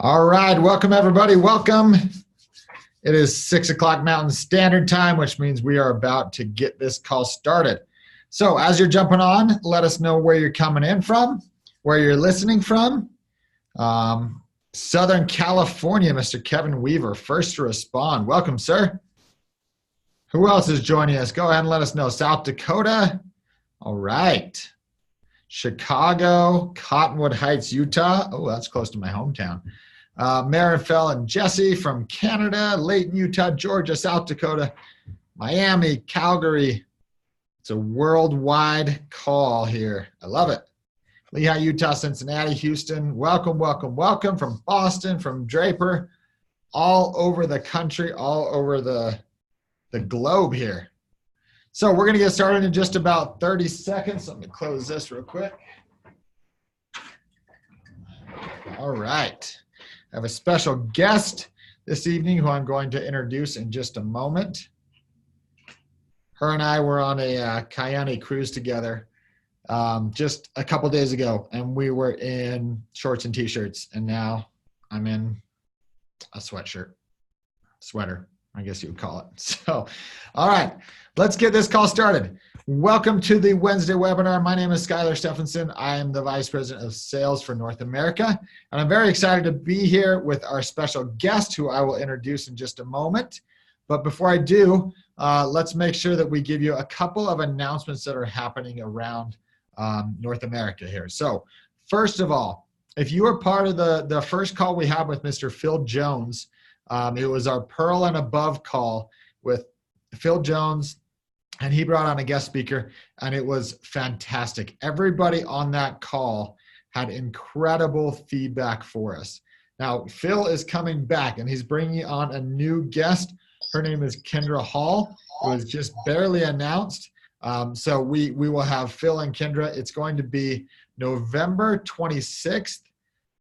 All right, welcome everybody. Welcome. It is 6 o'clock Mountain Standard Time, which means we are about to get this call started. So as you're jumping on, let us know where you're coming in from, where you're listening from. Southern California, Mr. Kevin Weaver, first to respond. Welcome, sir. Who else is joining us? Go ahead and let us know. South Dakota. All right. Chicago, Cottonwood Heights, Utah. Oh, that's close to my hometown. Marinfell and Jesse from Canada, Layton, Utah, Georgia, South Dakota, Miami, Calgary. It's a worldwide call here. I love it. Lehigh, Utah, Cincinnati, Houston. Welcome, welcome, welcome from Boston, from Draper, all over the country, all over the globe here. So we're going to get started in just about 30 seconds. Let me close this real quick. All right. I have a special guest this evening who I'm going to introduce in just a moment. Her and I were on a Cayenne cruise together just a couple days ago, and we were in shorts and t-shirts, and now I'm in a sweater, I guess you would call it. So, all right, let's get this call started. Welcome to the Wednesday webinar. My name is Skylar Stephenson. I am the Vice President of Sales for North America, and I'm very excited to be here with our special guest, who I will introduce in just a moment. But before I do, let's make sure that we give you a couple of announcements that are happening around North America here. So, first of all, if you are part of the first call we had with Mr. Phil Jones, it was our Pearl and Above call with Phil Jones, and he brought on a guest speaker, and it was fantastic. Everybody on that call had incredible feedback for us. Now, Phil is coming back, and he's bringing on a new guest. Her name is Kendra Hall. It was just barely announced. So we will have Phil and Kendra. It's going to be November 26th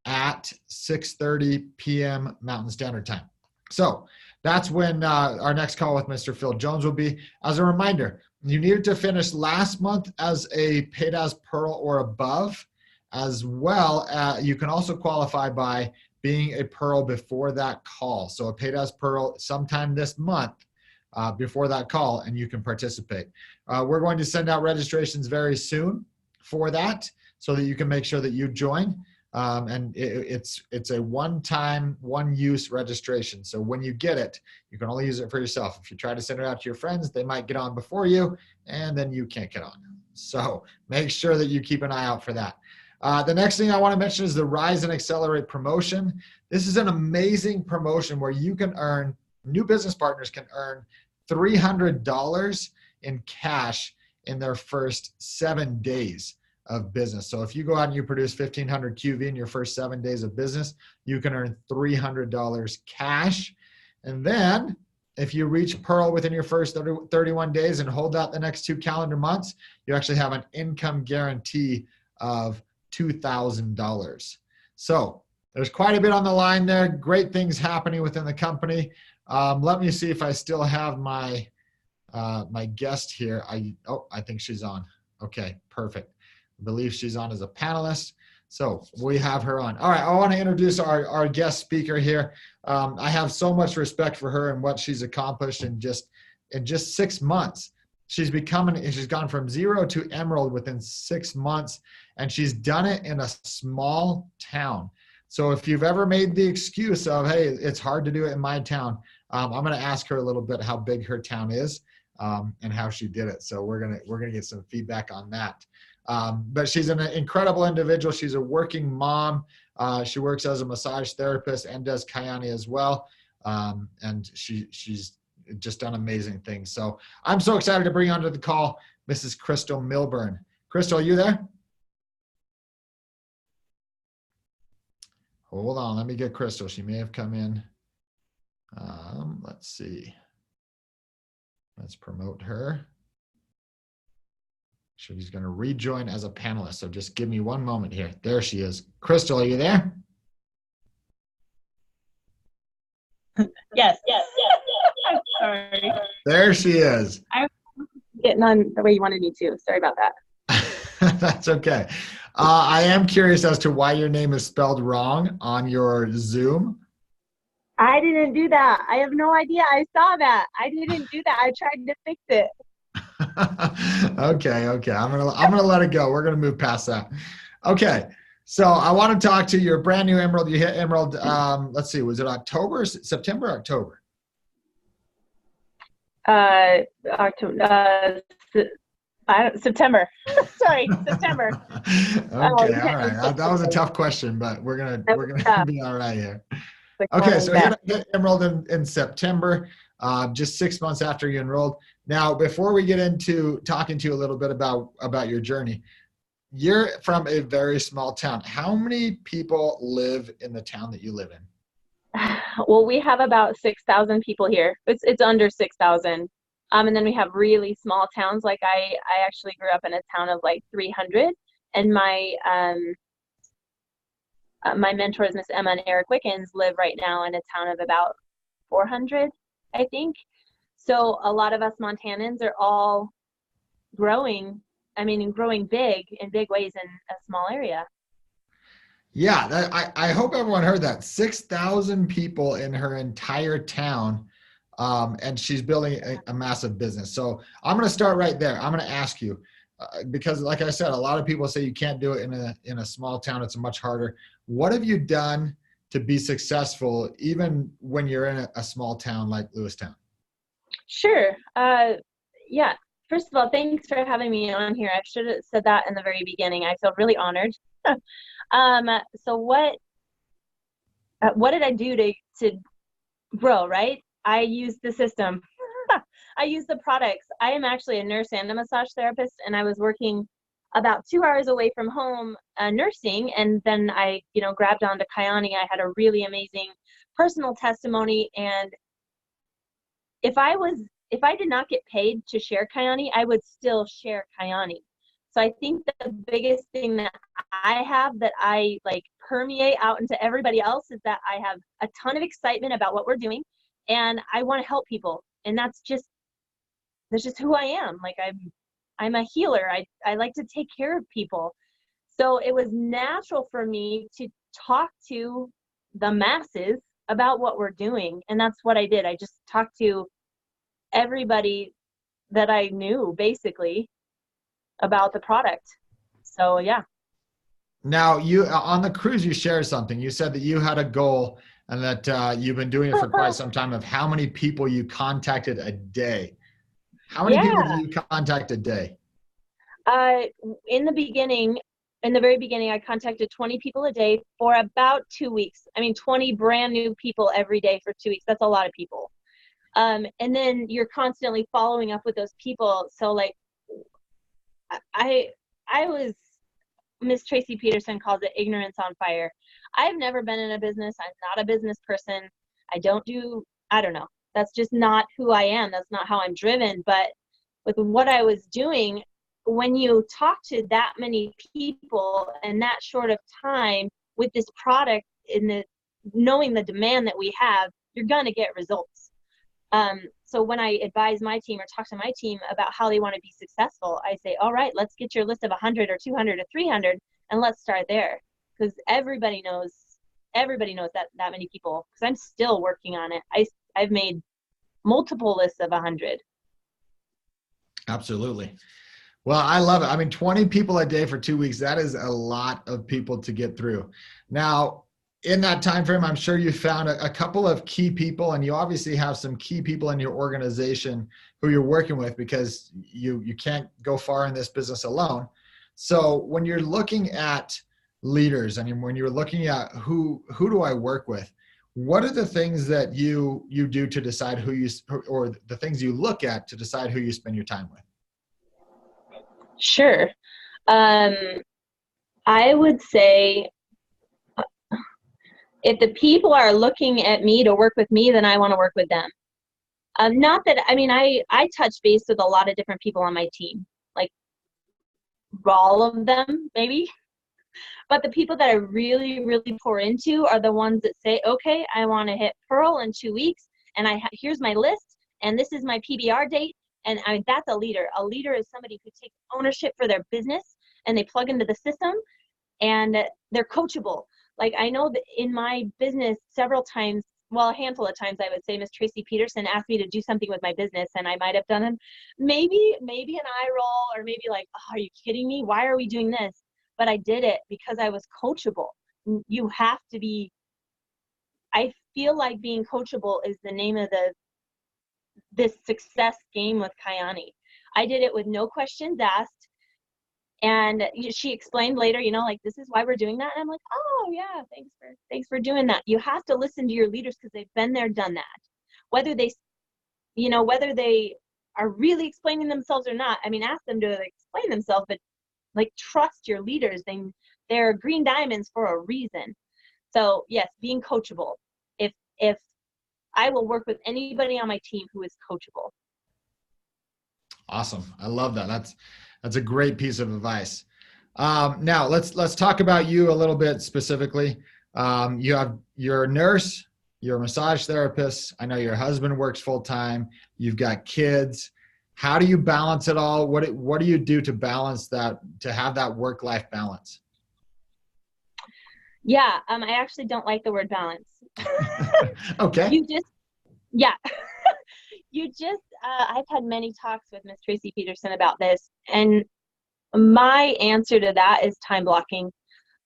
at 6:30 p.m. Mountain Standard Time. So that's when our next call with Mr. Phil Jones will be. As a reminder, you needed to finish last month as a paid as Pearl or above, as well. You can also qualify by being a Pearl before that call. So a paid as Pearl sometime this month before that call, and you can participate. We're going to send out registrations very soon for that so that you can make sure that you join. And it's a one-time, one-use registration. So when you get it, you can only use it for yourself. If you try to send it out to your friends, they might get on before you, and then you can't get on. So make sure that you keep an eye out for that. The next thing I want to mention is the Rise and Accelerate promotion. This is an amazing promotion where you can earn, new business partners can earn $300 in cash in their first 7 days of business. So if you go out and you produce 1,500 QV in your first 7 days of business, you can earn $300 cash. And then if you reach Pearl within your first 31 days and hold out the next 2 calendar months, you actually have an income guarantee of $2,000. So there's quite a bit on the line there. Great things happening within the company. Let me see if I still have my my guest here. I think she's on. Okay, perfect. I believe she's on as a panelist. So we have her on. All right, I want to introduce our guest speaker here. I have so much respect for her and what she's accomplished in just 6 months. She's gone from 0 to emerald within 6 months, and she's done it in a small town. So if you've ever made the excuse of, hey, it's hard to do it in my town, I'm going to ask her a little bit how big her town is and how she did it. So we're gonna get some feedback on that. But she's an incredible individual. She's a working mom. She works as a massage therapist and does Cayenne as well. And she's just done amazing things. So I'm so excited to bring onto the call Mrs. Crystle Milburn. Crystle, are you there? Hold on, let me get Crystle. She may have come in. Let's see. Let's promote her. She's going to rejoin as a panelist. So just give me one moment here. There she is. Crystle, are you there? Yes. I'm sorry. There she is. I was getting on the way you wanted me to. Sorry about that. That's okay. I am curious as to why your name is spelled wrong on your Zoom. I didn't do that. I have no idea. I saw that. I didn't do that. I tried to fix it. Okay, okay. I'm gonna let it go. We're gonna move past that. Okay. So I want to talk to your brand new Emerald. You hit Emerald. Let's see. Was it October, September, October? October, September. Sorry, September. Okay, You all can't right. That was a tough question, but we're gonna be all right here. Okay, so hit Emerald in September, just 6 months after you enrolled. Now, before we get into talking to you a little bit about your journey, you're from a very small town. How many people live in the town that you live in? Well, we have about 6,000 people here. It's under 6,000. And then we have really small towns. Like I actually grew up in a town of like 300, and my mentors, Miss Emma and Eric Wickens, live right now in a town of about 400, I think. So a lot of us Montanans are all growing. I mean, growing big in big ways in a small area. Yeah, I hope everyone heard that. 6,000 people in her entire town, and she's building a massive business. So I'm going to start right there. I'm going to ask you, because like I said, a lot of people say you can't do it in a small town. It's much harder. What have you done to be successful, even when you're in a small town like Lewistown? Sure. Yeah. First of all, thanks for having me on here. I should have said that in the very beginning. I feel really honored. So what did I do to grow, right? I used the system. I used the products. I am actually a nurse and a massage therapist, and I was working about 2 hours away from home nursing, and then I, grabbed onto Kyani. I had a really amazing personal testimony, and if I did not get paid to share Kyani, I would still share Kyani. So I think the biggest thing that I have that I like permeate out into everybody else is that I have a ton of excitement about what we're doing, and I want to help people. And that's just who I am. Like I'm a healer. I like to take care of people. So it was natural for me to talk to the masses about what we're doing. And that's what I did. I just talked to everybody that I knew basically about the product. So yeah. Now, you on the cruise, you shared something. You said that you had a goal and that you've been doing it for quite some time, of how many people you contacted a day. How many people do you contact a day? In the very beginning, I contacted 20 people a day for about 2 weeks. I mean, 20 brand new people every day for 2 weeks. That's a lot of people. And then you're constantly following up with those people. So like, I was, Miss Tracy Peterson calls it ignorance on fire. I've never been in a business. I'm not a business person. I don't know. That's just not who I am. That's not how I'm driven. But with what I was doing, when you talk to that many people in that short of time with this product, knowing the demand that we have, you're going to get results. So when I advise my team or talk to my team about how they want to be successful, I say, all right, let's get your list of 100 or 200 or 300, and let's start there. Because everybody knows that many people, because I'm still working on it. I've made multiple lists of 100. Absolutely. Well, I love it. I mean, 20 people a day for 2 weeks, that is a lot of people to get through. Now, in that time frame, I'm sure you found a couple of key people, and you obviously have some key people in your organization who you're working with, because you can't go far in this business alone. So when you're looking at leaders, I mean, when you're looking at who do I work with, what are the things that you do to decide or the things you look at to decide who you spend your time with? Sure. I would say if the people are looking at me to work with me, then I want to work with them. Not that, I mean, I touch base with a lot of different people on my team, like all of them, maybe. But the people that I really, really pour into are the ones that say, okay, I want to hit Pearl in 2 weeks, and here's my list, and this is my PBR date. And I mean, that's a leader. A leader is somebody who takes ownership for their business, and they plug into the system, and they're coachable. Like, I know that in my business several times, well, a handful of times, I would say, Miss Tracy Peterson asked me to do something with my business, and I might have done it, maybe an eye roll, or maybe like, oh, are you kidding me? Why are we doing this? But I did it because I was coachable. You have to be, I feel like being coachable is the name of this success game with Kayani. I did it with no questions asked. And she explained later, like, this is why we're doing that. And I'm like, oh yeah, thanks for doing that. You have to listen to your leaders because they've been there, done that. Whether they are really explaining themselves or not. I mean, ask them to explain themselves, but like, trust your leaders. They're green diamonds for a reason. So yes, being coachable. If I will work with anybody on my team who is coachable. Awesome. I love that. That's a great piece of advice. Now let's talk about you a little bit specifically. You're a nurse, you're a massage therapist. I know your husband works full time. You've got kids. How do you balance it all? What do you do to balance that, to have that work-life balance? Yeah, I actually don't like the word balance. Okay. I've had many talks with Miss Tracy Peterson about this, and my answer to that is time blocking.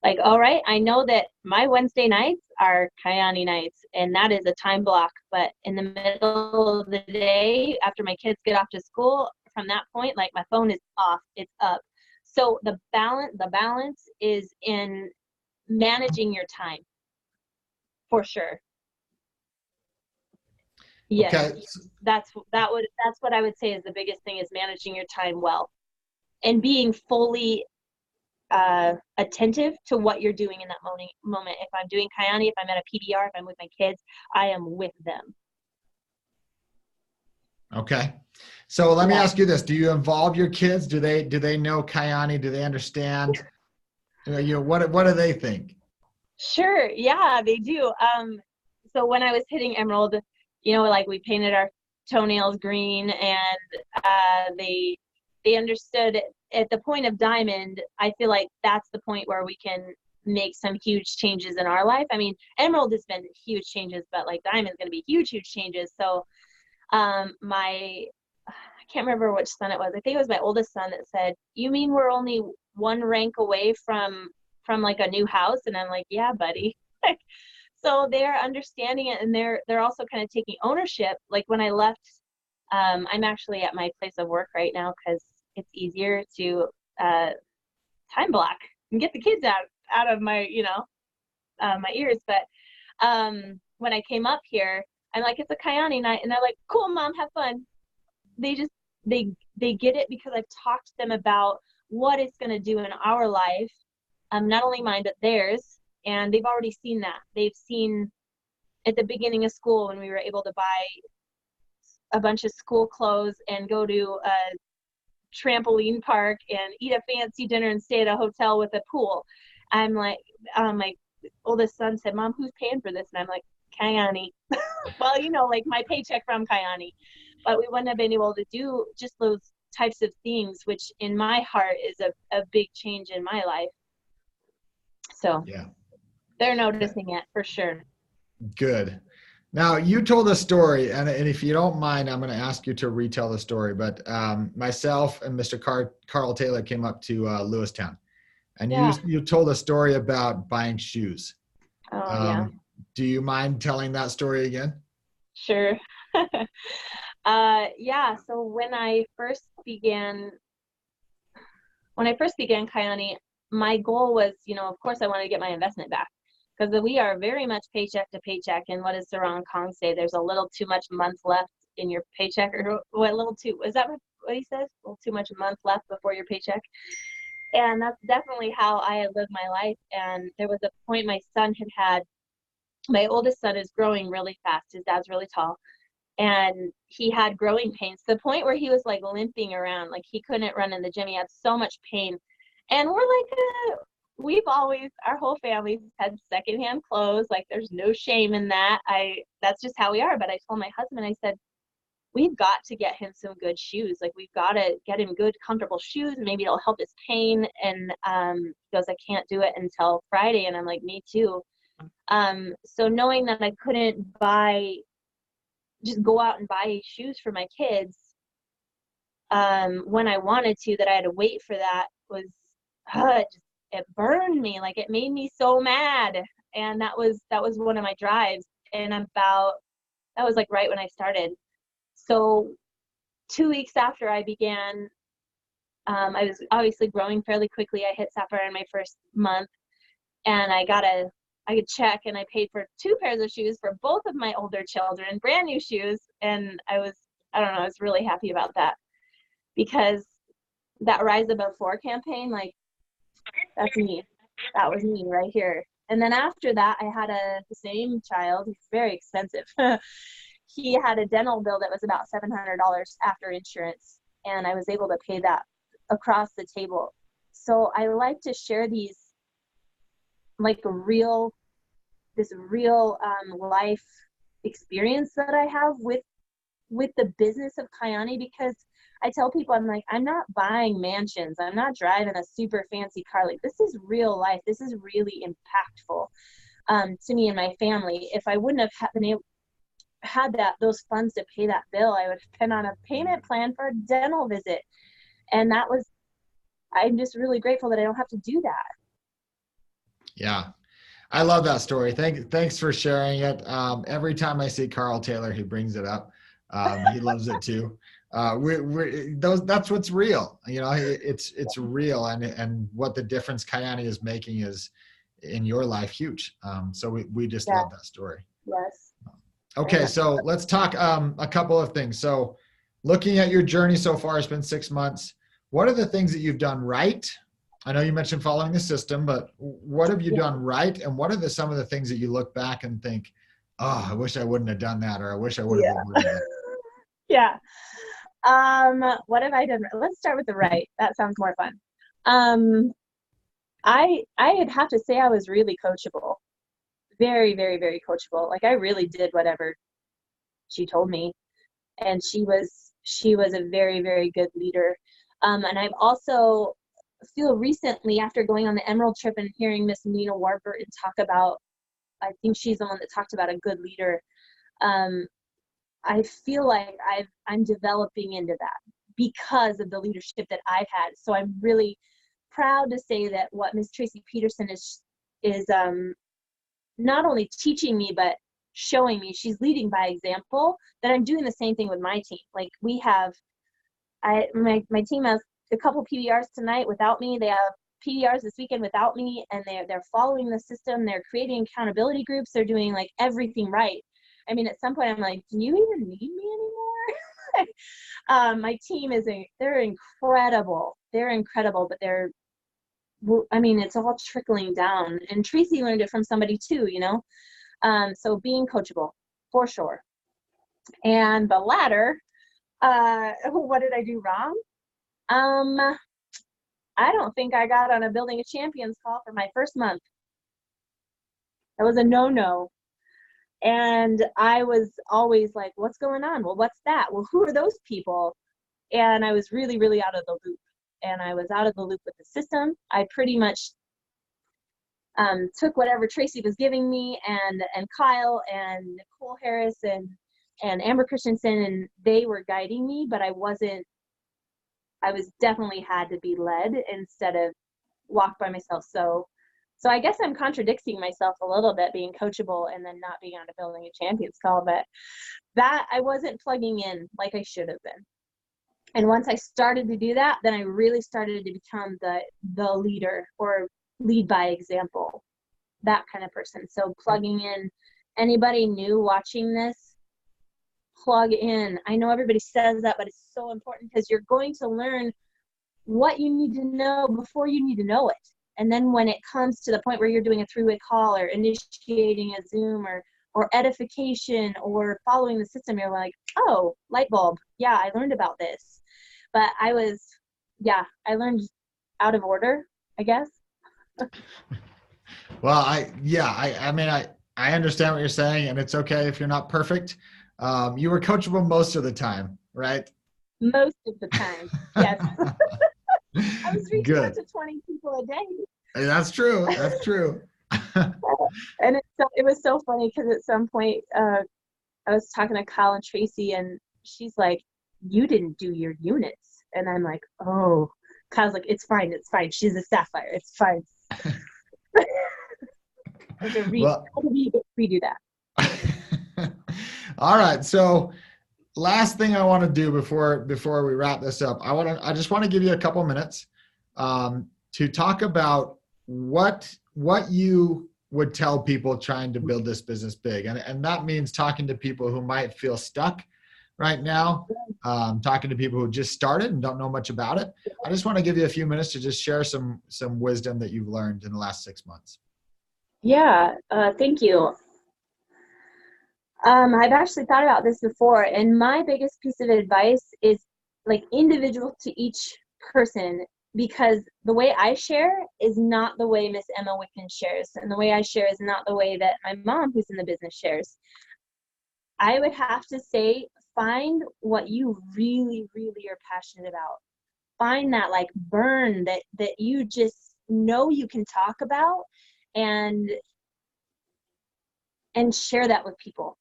Like, all right, I know that my Wednesday nights are Kayani nights, and that is a time block. But in the middle of the day, after my kids get off to school, from that point, like, my phone is off, it's up. So the balance is in managing your time, for sure. Yes, Okay. that's what I would say is the biggest thing, is managing your time well and being fully attentive to what you're doing in that moment. If I'm doing Kayani, if I'm at a PDR, if I'm with my kids, I am with them. Okay. So let me ask you this. Do you involve your kids? Do they know Kayani? Do they understand? What do they think? Sure. Yeah, they do. So when I was hitting Emerald, like, we painted our toenails green, and they understood at the point of Diamond. I feel like that's the point where we can make some huge changes in our life. I mean, Emerald has been huge changes, but like, Diamond's going to be huge changes. So I can't remember which son it was. I think it was my oldest son that said, "You mean we're only one rank away from like a new house?" And I'm like, "Yeah, buddy." So they're understanding it, and they're also kind of taking ownership. Like, when I left, I'm actually at my place of work right now because it's easier to time block and get the kids out of my my ears. But when I came up here, I'm like, "It's a Kayani night," and they're like, "Cool, Mom, have fun." They get it because I've talked to them about what it's going to do in our life, not only mine but theirs. And they've already seen that. They've seen at the beginning of school when we were able to buy a bunch of school clothes and go to a trampoline park and eat a fancy dinner and stay at a hotel with a pool. I'm like, my oldest son said, "Mom, who's paying for this?" And I'm like, "Kayani." Well, like, my paycheck from Kayani. But we wouldn't have been able to do just those types of things, which in my heart is a big change in my life. So yeah, they're noticing it for sure. Good. Now, you told a story, and if you don't mind, I'm going to ask you to retell the story. But myself and Mr. Carl Taylor came up to Lewistown, and you told a story about buying shoes. Oh, yeah. Do you mind telling that story again? Sure. Yeah. So when I first began Kayani, my goal was, of course, I wanted to get my investment back, because we are very much paycheck to paycheck. And what does Sarang Kong say? There's a little too much month left in your paycheck, or what? Is that what he says? A little too much month left before your paycheck. And that's definitely how I had lived my life. And there was a point my oldest son is growing really fast. His dad's really tall. And he had growing pains to the point where he was like limping around, like he couldn't run in the gym. He had so much pain. And we're like, our whole family's had secondhand clothes. Like, there's no shame in that. That's just how we are. But I told my husband, I said, we've got to get him some good shoes. Like, we've got to get him good, comfortable shoes. Maybe it'll help his pain. And he goes, I can't do it until Friday. And I'm like, me too. So knowing that I couldn't just go out and buy shoes for my kids when I wanted to, that I had to wait for that, was it burned me. Like, it made me so mad. And that was one of my drives. And that was like right when I started. So 2 weeks after I began, I was obviously growing fairly quickly. I hit Sapphire in my first month, and I could check, and I paid for 2 pairs of shoes for both of my older children, brand new shoes. And I was really happy about that, because that Rise Above 4 campaign, like, that's me. That was me right here. And then after that, I had the same child. He's very expensive. He had a dental bill that was about $700 after insurance, and I was able to pay that across the table. So I like to share these, like, this real life experience that I have with the business of Kyani, because I tell people, I'm like, I'm not buying mansions. I'm not driving a super fancy car. Like, this is real life. This is really impactful to me and my family. If I wouldn't have had those funds to pay that bill, I would have been on a payment plan for a dental visit. And I'm just really grateful that I don't have to do that. Yeah. I love that story. Thanks for sharing it. Every time I see Carl Taylor, he brings it up. He loves it too. That's what's real. It's real, and what the difference Kyani is making is in your life huge. So we just love that story. Yes. Okay, so let's talk a couple of things. So looking at your journey so far, it's been 6 months. What are the things that you've done right? I know you mentioned following the system, but what have you done right? And what are some of the things that you look back and think, oh, I wish I wouldn't have done that, or I wish I would have avoided that? Yeah. What have I done? Let's start with the right. That sounds more fun. I'd have to say I was really coachable. Very, very, very coachable. Like, I really did whatever she told me. And she was a very, very good leader. And I've also feel recently, after going on the Emerald trip and hearing Miss Nina Warburton talk about, I think she's the one that talked about a good leader. I feel like I'm developing into that because of the leadership that I've had. So I'm really proud to say that what Miss Tracy Peterson is not only teaching me, but showing me, she's leading by example, that I'm doing the same thing with my team. Like, my team has a couple PBRs tonight without me. They have PBRs this weekend without me, and they're following the system. They're creating accountability groups. They're doing, like, everything right. I mean, at some point I'm like, do you even need me anymore? My team they're incredible. They're incredible, but it's all trickling down. And Tracy learned it from somebody too, so being coachable, for sure. And the latter, what did I do wrong? I don't think I got on a Building of Champions call for my first month. That was a no-no. And I was always like, what's going on? Well, what's that? Well, who are those people? And I was really, really out of the loop. And I was out of the loop with the system. I pretty much took whatever Tracy was giving me, and Kyle and Nicole Harris and Amber Christensen, and they were guiding me, but I was definitely had to be led instead of walk by myself. So I guess I'm contradicting myself a little bit, being coachable and then not being on a Building a Champions call, but that I wasn't plugging in like I should have been. And once I started to do that, then I really started to become the leader, or lead by example, that kind of person. So plugging in, anybody new watching this, plug in. I know everybody says that, but it's so important, because you're going to learn what you need to know before you need to know it. And then when it comes to the point where you're doing a 3-way call, or initiating a Zoom, or edification, or following the system, you're like, oh, light bulb. Yeah, I learned about this. But I learned out of order, I guess. Well, I understand what you're saying, and it's okay if you're not perfect. You were coachable most of the time, right? Most of the time, yes. I was reaching out Good. to 20 people a day. That's true. That's true. And it was so funny because at some point I was talking to Kyle and Tracy, and she's like, "You didn't do your units," and I'm like, "Oh." Kyle's like, "It's fine, it's fine. She's a sapphire. It's fine." I have to redo that. All right. So last thing I want to do before we wrap this up, I just want to give you a couple minutes to talk about what you would tell people trying to build this business big. And that means talking to people who might feel stuck right now, talking to people who just started and don't know much about it. I just want to give you a few minutes to just share some wisdom that you've learned in the last 6 months. Yeah, thank you. I've actually thought about this before, and my biggest piece of advice is like individual to each person, because the way I share is not the way Miss Emma Wicken shares, and the way I share is not the way that my mom, who's in the business, shares. I would have to say, find what you really, really are passionate about. Find that like burn that you just know you can talk about, and share that with people.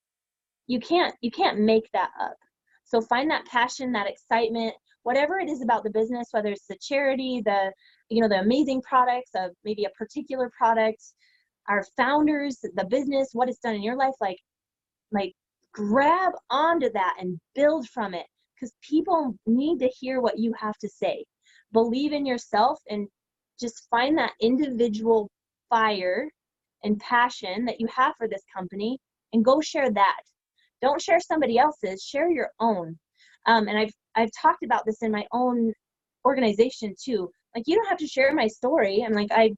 You can't make that up. So find that passion, that excitement, whatever it is about the business, whether it's the charity, the amazing products of maybe a particular product, our founders, the business, what it's done in your life, like grab onto that and build from it, because people need to hear what you have to say. Believe in yourself and just find that individual fire and passion that you have for this company and go share that. Don't share somebody else's, share your own. And I've talked about this in my own organization too. Like, you don't have to share my story. I'm like, I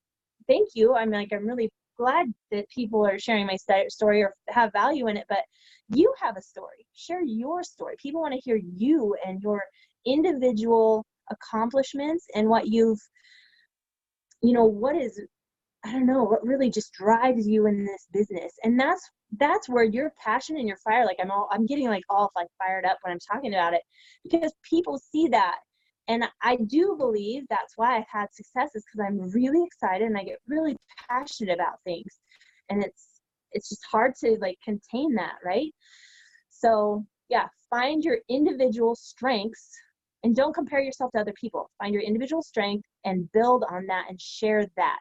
thank you. I'm really glad that people are sharing my story or have value in it, but you have a story. Share your story. People want to hear you and your individual accomplishments and what you've, what is, I don't know, what really just drives you in this business. And that's where your passion and your fire, like I'm getting like all like fired up when I'm talking about it, because people see that. And I do believe that's why I've had success, is because I'm really excited and I get really passionate about things. And it's just hard to like contain that, right? So yeah, find your individual strengths and don't compare yourself to other people. Find your individual strength and build on that and share that.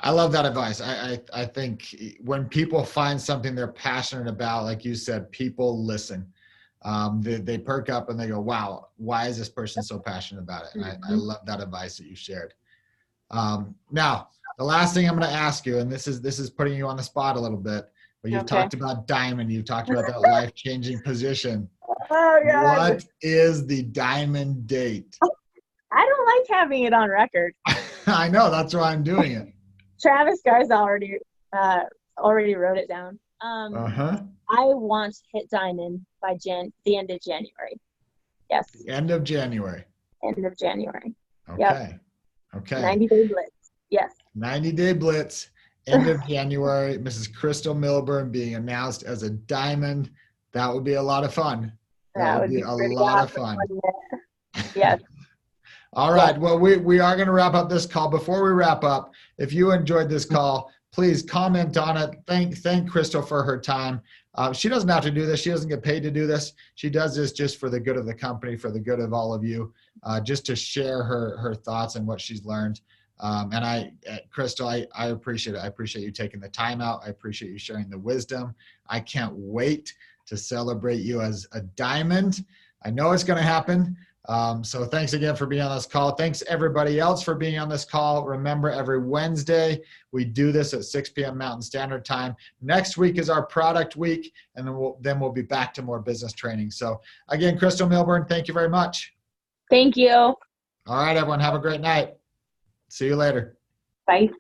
I love that advice. I think when people find something they're passionate about, like you said, people listen. They perk up and they go, wow, why is this person so passionate about it? And I love that advice that you shared. Now, the last thing I'm going to ask you, and this is putting you on the spot a little bit, but you've talked about diamond. You've talked about that life-changing position. Oh, God. What is the diamond date? I don't like having it on record. I know. That's why I'm doing it. Travis Garza already wrote it down. I want to hit diamond by the end of January. Yes. The end of January. End of January. Okay. Yep. Okay. 90-day blitz. Yes. 90-day blitz. End of January. Mrs. Crystle Milburn being announced as a diamond. That would be a lot of fun. That would be a lot of fun. Yes. All right. Well, we are going to wrap up this call. Before we wrap up, if you enjoyed this call, please comment on it. Thank Crystle for her time. She doesn't have to do this. She doesn't get paid to do this. She does this just for the good of the company, for the good of all of you, just to share her thoughts and what she's learned. Crystle, I appreciate it. I appreciate you taking the time out. I appreciate you sharing the wisdom. I can't wait to celebrate you as a diamond. I know it's going to happen. So thanks again for being on this call. Thanks everybody else for being on this call. Remember, every Wednesday, we do this at 6 p.m. Mountain Standard Time. Next week is our product week, and then we'll be back to more business training. So again, Crystle Milburn, thank you very much. Thank you. All right, everyone, have a great night. See you later. Bye.